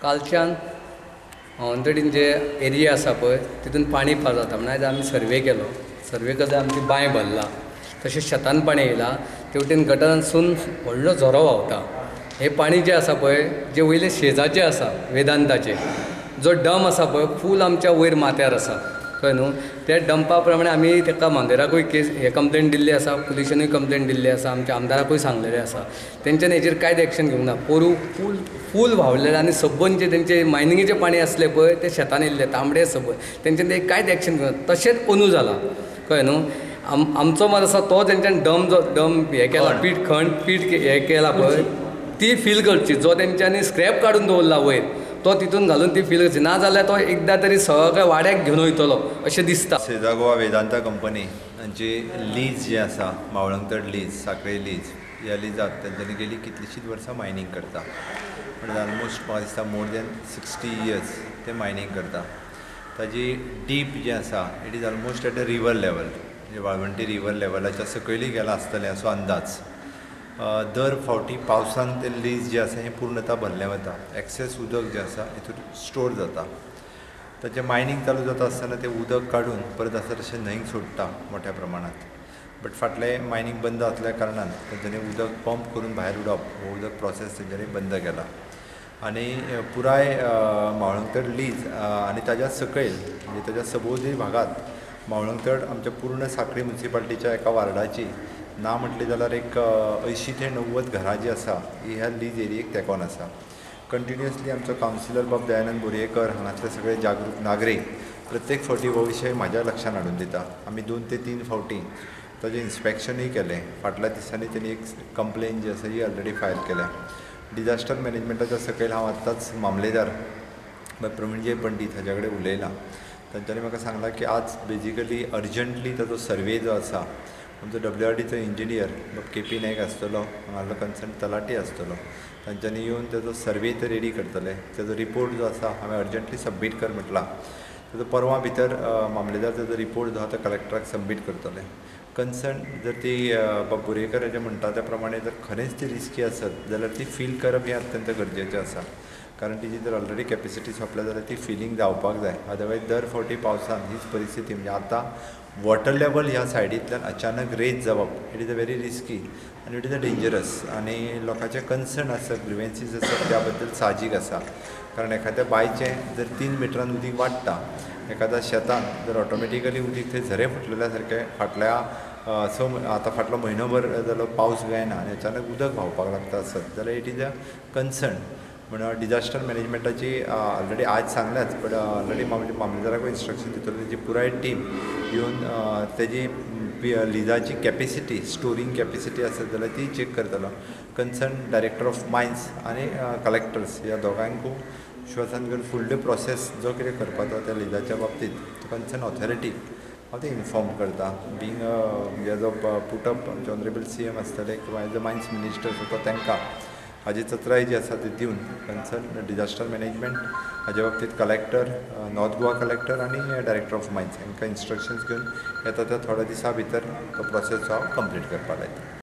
कालच्यान already जे area आसा पळय तितून पाणी पास जाता म्हणून आयज आमी सर्वे केलो. सर्वे करता आमची बांय भरला, तशेंच शेतान पाणी येयला. तेवटेन गटरांसून व्हडलो झरो व्हांवता. हे पाणी जें आसा पळय जे वयले शेजाचे आसा वेदांताचे, जो डम आसा पळय फूल आमच्या वयर माथ्यार आसा, कळ्ळें न्हू. त्या डंपा प्रमाणे आमी ताका मांदेराकूय कंप्लेन दिल्ली आसा, पुलिसानूय कंप्लेन दिल्ली आसा, आमच्या आमदाराकूय सांगलेलें आसा. तेंच्यांनी हेचेर कांयच एक्शन घेवंक ना. पोरू फूल व्हांवलेलें आनी सबंद जे तेंचे मायनिंगेचें पाणी आसलें पळय ते शेतान येयल्लें तांबडे सबंद, तेंच्यांनी ते कांयच एक्शन घेवंक ना. तशेंच अंदू जाला, कळ्ळें न्हू. आमचो मत आसा तो तेंच्यांनी डम हें केला, पीठ हें केला पळय ती फील करची. जो तेंच्यांनी स्क्रॅप काडून दवरला वयर तो तितून घालून ती फील करची. ना जाल्यार तो एकदां तरी सगळ्या वाड्याक घेवन वयतलो अशें दिसता. सेजा गोवा वेदांता कंपनी हांची लीज जी आसा, मावळंगतड लीज, साखळे लीज, ह्या लिजात तेंच्यांनी गेली कितलींशींच वर्सां मायनींग करता. म्हणजे ऑलमोस्ट म्हाका दिसता मोर दॅन 60 years ते मायनींग करता. ताजी डीप जी आसा it is almost at a river level, म्हणजे वाळवंटी रिवर लेवलाच्या सकयली गेला आसतलें असो अंदाज. दर फावटी पावसान ते लीज जे आसा हें पूर्णता भरलें वता. एक्सेस उदक जें आसा हितून स्टोर जाता. ताचें मायनींग चालू जाता आसतना तें उदक काडून परत आसा तशें न्हंयक सोडटा मोठ्या प्रमाणांत. बट फाटलें मायनींग बंद आसल्या कारणान तेंच्यांनी उदक पंप करून भायर उडोवप हो उदक प्रोसेस तेंच्यांनी बंद केला. आनी पुराय मावळंगतड लीज आनी ताज्या सकयल म्हणजे ताज्या सभोवती भागात मावळंगतड आमच्या पूर्ण सांखळी म्युनिसिपालिटीच्या एका वार्डाची ना म्हटली जाल्यार एक 80 ते 90 घरां जी आसा ही ह्या लीज एरियेक तेंकोन आसा. कंटिन्युअसली आमचो कावन्सिलर बाब दयानंद बोरयेकर हांगातले सगळे जागृत नागरीक प्रत्येक फावटी हो विशय म्हाज्या लक्षान हाडून दिता. आमी 2 ते 3 फावटी ताजें इन्स्पेक्शनूय केलें. फाटल्या दिसांनी तेणी एक कंप्लेन जी आसा ही ऑलरेडी फायल केल्या. डिजास्टर मॅनेजमेंटाच्या सकयल हांव आतांच मामलेदार प्रवीणजय पंडीत हाचे कडेन उलयलां. तांच्यांनी म्हाका सांगलां की आज बेजिकली अर्जंटली ताजो सर्वे जो आसा आमचो WRDचो इंजिनियर KP नायक आसतलो, हांगालो कन्सर्न तलाटी आसतलो, तांच्यांनी येवन ताजो सर्वे तर रेडी करतले. ताजो रिपोर्ट जो आसा हांवें अर्जंटली सबमीट कर म्हटलां. ताजो परवां भितर मामलेदार ताजो रिपोर्ट जो आसा तो कलेक्टराक सबमीट करतले. कन्सर्न जर ती बाब बोरयेकर जे म्हणटा त्या प्रमाणे जर खरेंच ती रिस्की आसत जाल्यार ती फील करप हें अत्यंत गरजेचें आसा. कारण तिची जर ऑलरेडी कॅपेसिटी सोंपल्या जाल्यार ती फिलींग जावपाक जाय. अदरवायज दर फावटी पावसान हीच परिस्थिती म्हणजे आतां वॉटर लेवल ह्या सायडींतल्यान अचानक रेज जावप it is a very risky आनी इट इज अ डेंजरस. आनी लोकांचे कन्सर्न आसा, ग्रिवेन्सीस आसा त्या बद्दल साहजीक आसा. कारण एखाद्या बांयचें जर 3 मिटरान उदीक वाडटा, एखाद्या शेतान जर ऑटोमॅटिकली उदीक थंय झरे फुटलेल्या सारकें फाटल्या आतां फाटलो म्हयनोभर जालो पावस गायना आनी अचानक उदक व्हांवपाक लागता आसत जाल्यार इट इज अ कन्सर्न. म्हणून डिजास्टर मॅनेजमेंटाची ऑलरेडी आज सांगल्याच, बट ऑलरेडी मामलेदाराक इन्स्ट्रक्शन दितलो तेजी पुराय टीम येवन तेजी लिजाची कॅपेसिटी, स्टोरींग कॅपेसिटी आसत जाल्यार ती चॅक करतलो. कन्सर्न डायरेक्टर ऑफ मायन्स आनी कलेक्टर्स ह्या दोगांयकूय विश्वासान घेवन फुडले प्रोसेस जो कितें करपाचो त्या लिजाच्या बाबतींत कन्सर्न ऑथॉरिटीक हांव ते इन्फॉर्म करता. बींग हेजो पुटअप आमचे ऑनरेबल CM आसतले किंवा as a mines minister so तांकां हाजी चत्राय जी आसा ती दिवन कन्सर्न डिजास्टर मॅनेजमेंट हाजे बाबतींत कलेक्टर, नॉर्थ गोवा कलेक्टर आनी डायरेक्टर ऑफ मायन्स हांकां इन्स्ट्रक्शन्स घेवन येता त्या थोड्या दिसां भितर तो प्रोसेस हांव कंप्लीट करपाक लायता.